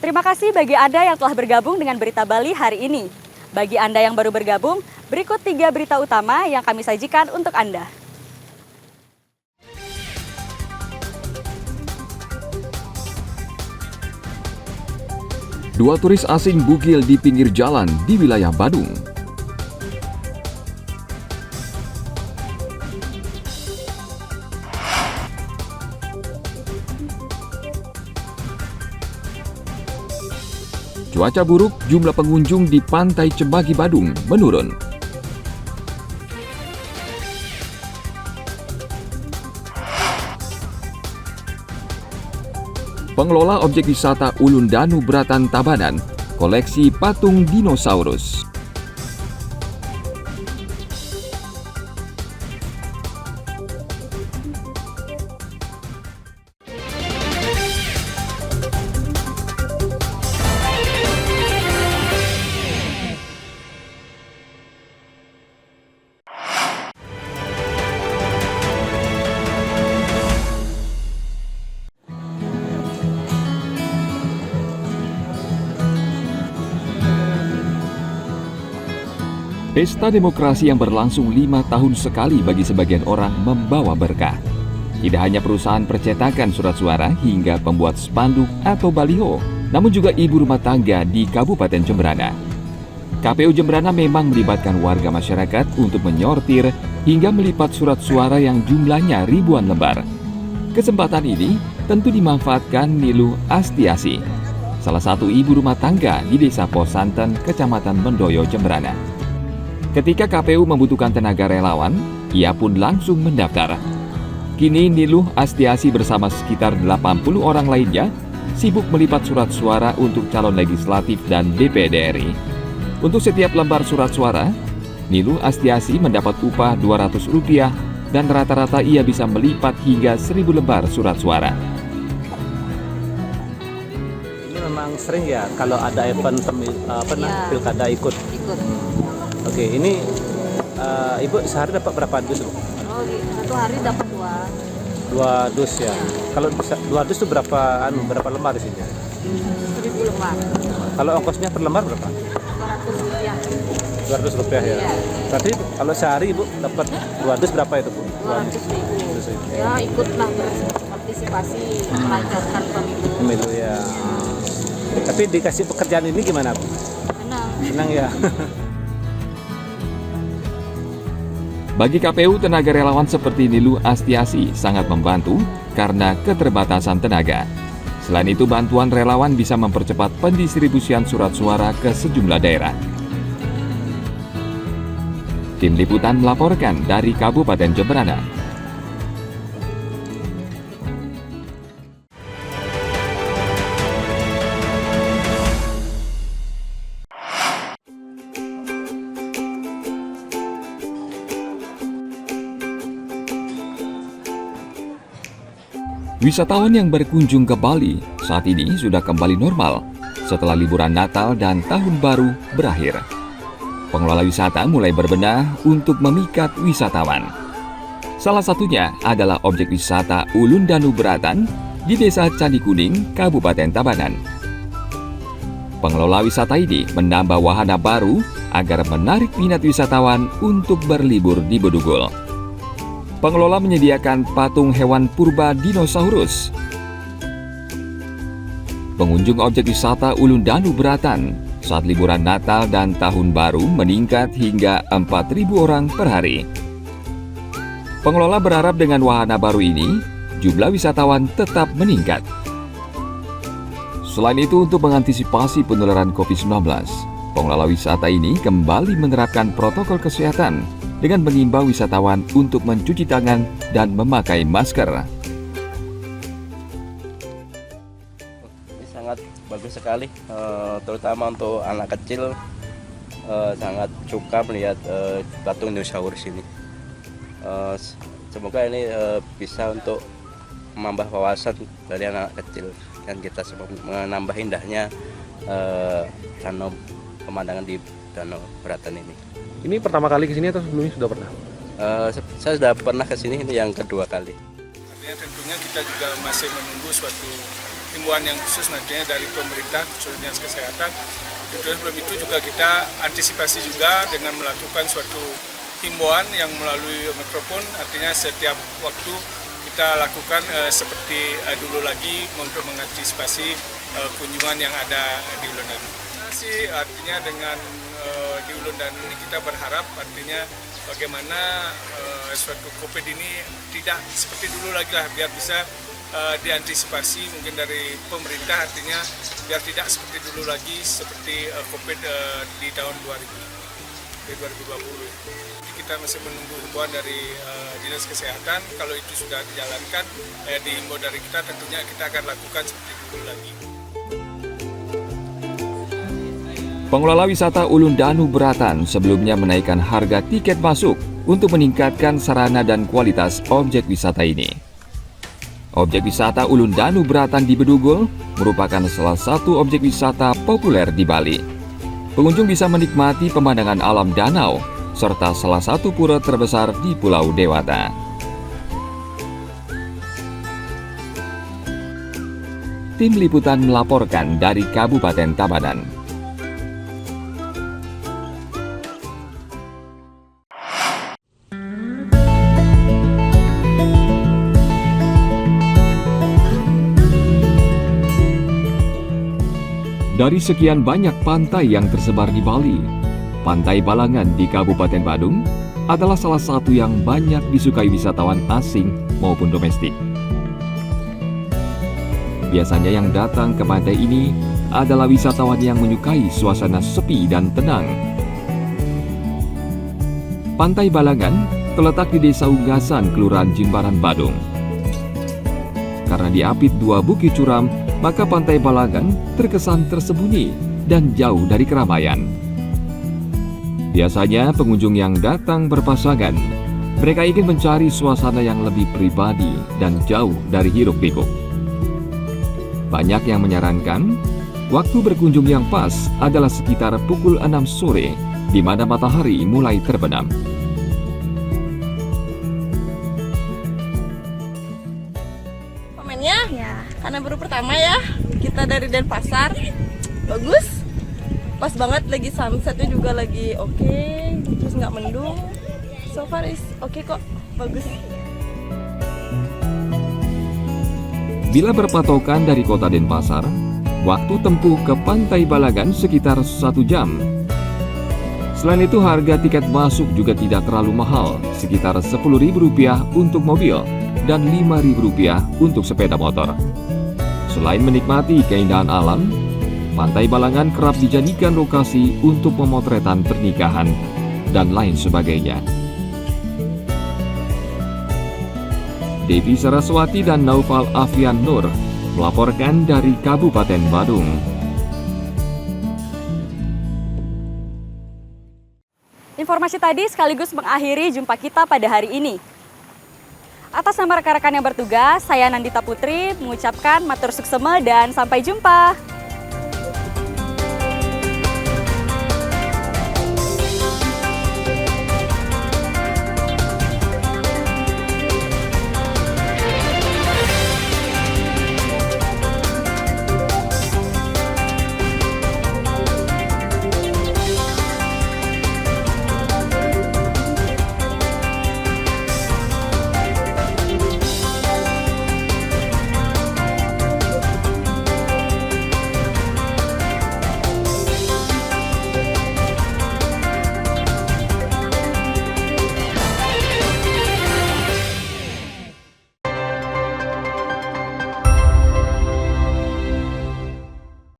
Terima kasih bagi Anda yang telah bergabung dengan Berita Bali hari ini. Bagi Anda yang baru bergabung, berikut 3 berita utama yang kami sajikan untuk Anda. Dua turis asing bugil di pinggir jalan di wilayah Badung. Cuaca buruk, jumlah pengunjung di Pantai Cebagi Badung menurun. Pengelola objek wisata Ulun Danu Bratan Tabanan, koleksi patung dinosaurus. Pesta demokrasi yang berlangsung 5 tahun sekali bagi sebagian orang membawa berkah. Tidak hanya perusahaan percetakan surat suara hingga pembuat spanduk atau baliho, namun juga ibu rumah tangga di Kabupaten Jemberana. KPU Jemberana memang melibatkan warga masyarakat untuk menyortir hingga melipat surat suara yang jumlahnya ribuan lembar. Kesempatan ini tentu dimanfaatkan Niluh Astiasi, salah satu ibu rumah tangga di Desa Posanten, Kecamatan Mendoyo, Jemberana. Ketika KPU membutuhkan tenaga relawan, ia pun langsung mendaftar. Kini Niluh Astiasi bersama sekitar 80 orang lainnya sibuk melipat surat suara untuk calon legislatif dan DPD RI. Untuk setiap lembar surat suara, Niluh Astiasi mendapat upah Rp200 dan rata-rata ia bisa melipat hingga 1.000 lembar surat suara. Ini memang sering ya kalau ada event pilkada ikut. Oke, ini Ibu sehari dapat berapa dus? Oh, satu hari dapat 2 dus ya. Kalau 2 dus itu berapa lembar di sini? 1.000 lembar. Kalau ongkosnya per lembar berapa? Rp200. Rp200 ya. Iya. Berarti kalau sehari Ibu dapat 2 dus berapa itu, Bu? 200.000. Ya, ikutlah berpartisipasi melancarkan pemilu ya. Tapi dikasih pekerjaan ini gimana, Bu? Senang ya. Bagi KPU, tenaga relawan seperti Niluh Astiasi sangat membantu karena keterbatasan tenaga. Selain itu, bantuan relawan bisa mempercepat pendistribusian surat suara ke sejumlah daerah. Tim Liputan melaporkan dari Kabupaten Jemberana. Wisatawan yang berkunjung ke Bali saat ini sudah kembali normal setelah liburan Natal dan Tahun Baru berakhir. Pengelola wisata mulai berbenah untuk memikat wisatawan. Salah satunya adalah objek wisata Ulun Danu Bratan di Desa Candi Kuning, Kabupaten Tabanan. Pengelola wisata ini menambah wahana baru agar menarik minat wisatawan untuk berlibur di Bedugul. Pengelola menyediakan patung hewan purba dinosaurus. Pengunjung objek wisata Ulun Danu Bratan saat liburan Natal dan Tahun Baru meningkat hingga 4.000 orang per hari. Pengelola berharap dengan wahana baru ini, jumlah wisatawan tetap meningkat. Selain itu, untuk mengantisipasi penularan COVID-19, pengelola wisata ini kembali menerapkan protokol kesehatan dengan mengimbau wisatawan untuk mencuci tangan dan memakai masker. Ini sangat bagus sekali, terutama untuk anak kecil, sangat suka melihat patung dinosaurus ini. Semoga ini bisa untuk menambah wawasan dari anak kecil dan kita semua menambah indahnya danau, pemandangan di Danau Bratan ini. Ini pertama kali kesini atau sebelumnya sudah pernah? Saya sudah pernah kesini, ini yang kedua kali. Artinya tentunya kita juga masih menunggu suatu himbauan yang khusus nantinya dari pemerintah, khususnya Dinas Kesehatan. Tentunya sebelum itu juga kita antisipasi juga dengan melakukan suatu himbauan yang melalui mikrofon, artinya setiap waktu kita lakukan seperti dulu lagi untuk mengantisipasi kunjungan yang ada di Ulun Danu. Artinya dengan di Ulun Danu ini kita berharap artinya bagaimana suatu COVID ini tidak seperti dulu lagi lah, biar bisa diantisipasi mungkin dari pemerintah, artinya biar tidak seperti dulu lagi seperti COVID di tahun 2020. Jadi kita masih menunggu himbauan dari Dinas Kesehatan. Kalau itu sudah dijalankan, dihimbau dari kita, tentunya kita akan lakukan seperti dulu lagi. Pengelola wisata Ulun Danu Beratan sebelumnya menaikkan harga tiket masuk untuk meningkatkan sarana dan kualitas objek wisata ini. Objek wisata Ulun Danu Beratan di Bedugul merupakan salah satu objek wisata populer di Bali. Pengunjung bisa menikmati pemandangan alam danau serta salah satu pura terbesar di Pulau Dewata. Tim Liputan melaporkan dari Kabupaten Tabanan. Dari sekian banyak pantai yang tersebar di Bali, Pantai Balangan di Kabupaten Badung adalah salah satu yang banyak disukai wisatawan asing maupun domestik. Biasanya yang datang ke pantai ini adalah wisatawan yang menyukai suasana sepi dan tenang. Pantai Balangan terletak di Desa Unggasan, Kelurahan Jimbaran, Badung. Karena diapit dua bukit curam, maka Pantai Balangan terkesan tersembunyi dan jauh dari keramaian. Biasanya pengunjung yang datang berpasangan, mereka ingin mencari suasana yang lebih pribadi dan jauh dari hiruk-pikuk. Banyak yang menyarankan, waktu berkunjung yang pas adalah sekitar pukul 6 sore, di mana matahari mulai terbenam. Komennya? Ya. Karena baru pertama ya, kita dari Denpasar, bagus, pas banget lagi sunsetnya juga lagi oke, terus nggak mendung, so far is oke kok, bagus. Bila berpatokan dari kota Denpasar, waktu tempuh ke Pantai Balangan sekitar 1 jam. Selain itu harga tiket masuk juga tidak terlalu mahal, sekitar Rp10.000 untuk mobil dan Rp5.000 untuk sepeda motor. Selain menikmati keindahan alam, Pantai Balangan kerap dijadikan lokasi untuk pemotretan pernikahan dan lain sebagainya. Devi Saraswati dan Naufal Afian Nur melaporkan dari Kabupaten Badung. Informasi tadi sekaligus mengakhiri jumpa kita pada hari ini. Atas nama rekan-rekan yang bertugas, saya Nandita Putri mengucapkan matur suksema dan sampai jumpa.